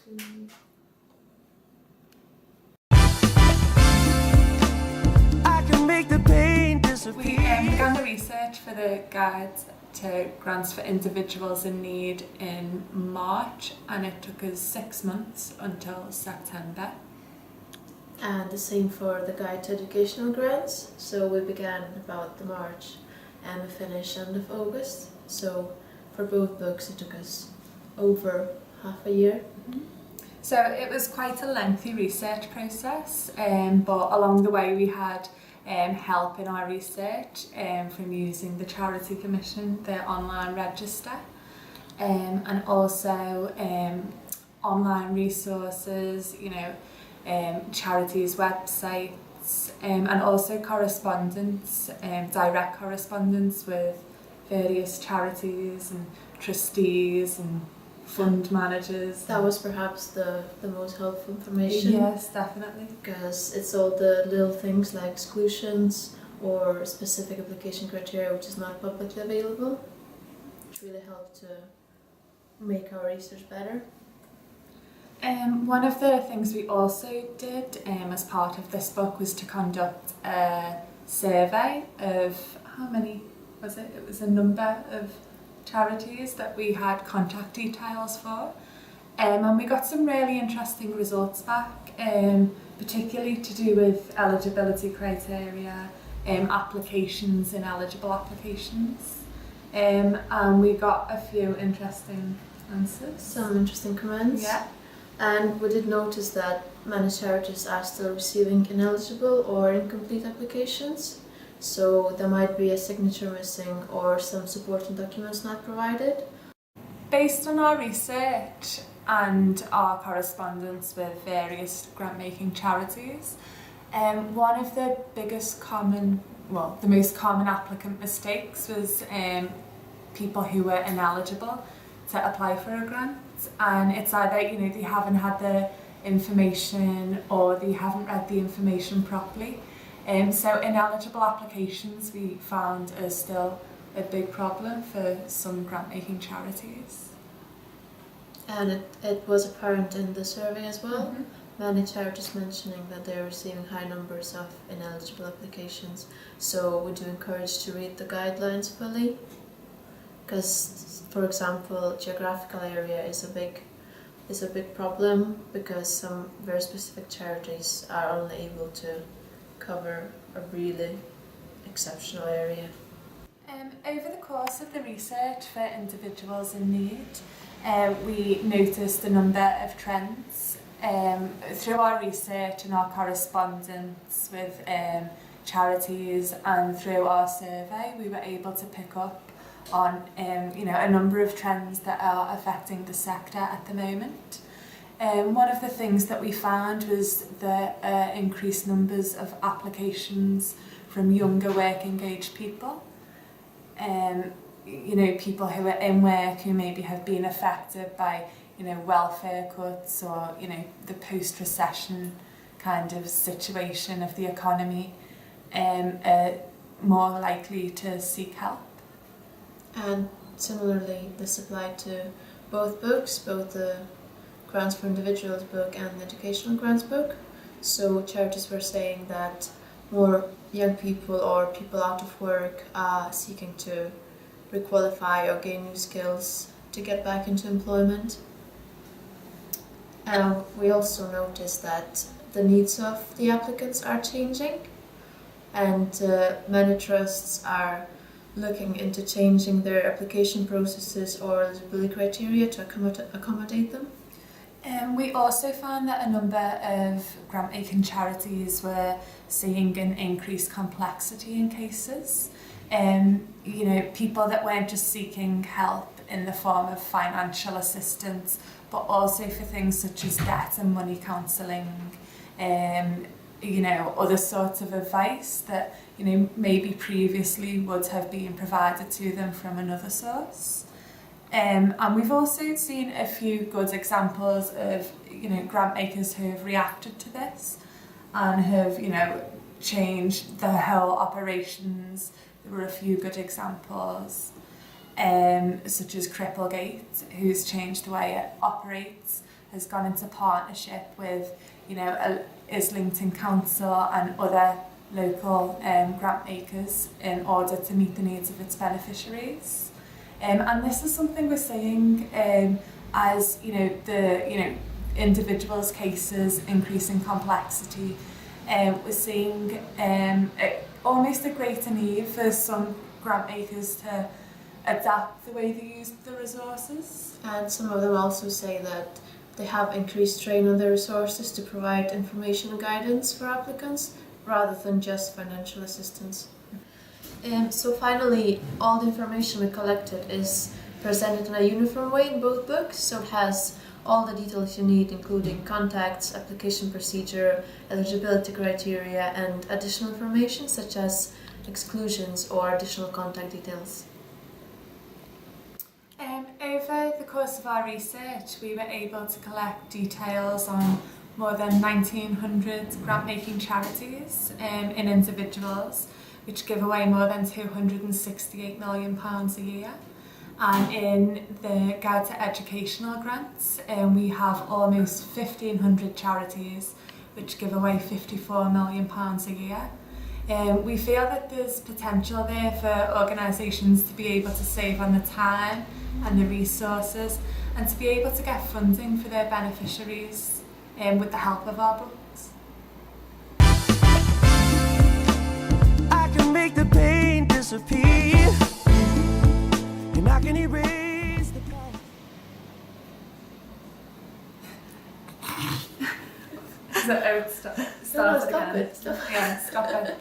I can make the pain disappear. We began the research for the guide to grants for individuals in need in March, and it took us 6 months until September. And the same for the guide to educational grants. So we began about the March and we finished end of August. So for both books it took us over half a year. So it was quite a lengthy research process, but along the way we had help in our research from using the Charity Commission, the online register, and also online resources, charities' websites, and also correspondence, direct correspondence with various charities and trustees and fund managers. That was perhaps the most helpful information. Yes, definitely. Because it's all the little things like exclusions or specific application criteria which is not publicly available, which really helped to make our research better. One of the things we also did as part of this book was to conduct a survey of how many was it? It was a number of charities that we had contact details for, and we got some really interesting results back, particularly to do with eligibility criteria, applications and eligible applications, and we got a few interesting answers. Some interesting comments. Yeah. And we did notice that many charities are still receiving ineligible or incomplete applications. So there might be a signature missing or some supporting documents not provided. Based on our research and our correspondence with various grant-making charities, one of the the most common applicant mistakes was people who were ineligible to apply for a grant, and it's either they haven't had the information or they haven't read the information properly. So ineligible applications we found are still a big problem for some grant-making charities. And it was apparent in the survey as well. Mm-hmm. Many charities mentioning that they're receiving high numbers of ineligible applications. So we do encourage to read the guidelines fully. Because, for example, geographical area is a big problem because some very specific charities are only able to cover a really exceptional area. Over the course of the research for individuals in need, we noticed a number of trends. Through our research and our correspondence with charities and through our survey, we were able to pick up on a number of trends that are affecting the sector at the moment. One of the things that we found was the increased numbers of applications from younger working age people. People who are in work who maybe have been affected by welfare cuts or the post-recession kind of situation of the economy, are more likely to seek help. And similarly, this applied to both books, both the Grants for Individuals book and the Educational Grants book. So charities were saying that more young people or people out of work are seeking to requalify or gain new skills to get back into employment. And we also noticed that the needs of the applicants are changing, and many trusts are looking into changing their application processes or eligibility criteria to accommodate them. We also found that a number of grant-making charities were seeing an increased complexity in cases. People that weren't just seeking help in the form of financial assistance, but also for things such as debt and money counselling, other sorts of advice that maybe previously would have been provided to them from another source. And we've also seen a few good examples of grant makers who have reacted to this and have changed their whole operations. There were a few good examples, such as Cripplegate, who's changed the way it operates, has gone into partnership with, Islington Council and other local grant makers in order to meet the needs of its beneficiaries. And this is something we're seeing as the individuals' cases increase in complexity. We're seeing almost a greater need for some grant makers to adapt the way they use the resources. And some of them also say that they have increased strain on their resources to provide information and guidance for applicants rather than just financial assistance. So finally, all the information we collected is presented in a uniform way in both books, so it has all the details you need, including contacts, application procedure, eligibility criteria, and additional information such as exclusions or additional contact details. Over the course of our research, we were able to collect details on more than 1,900 grant-making charities in individuals, which give away more than £268 million a year. And in the Guide to Educational Grants, we have almost 1,500 charities which give away £54 million a year. We feel that there's potential there for organisations to be able to save on the time and the resources and to be able to get funding for their beneficiaries with the help of our books. I can make the pain disappear, and I can erase the past. So, stop Stop again. it. Stop. Yeah, stop it.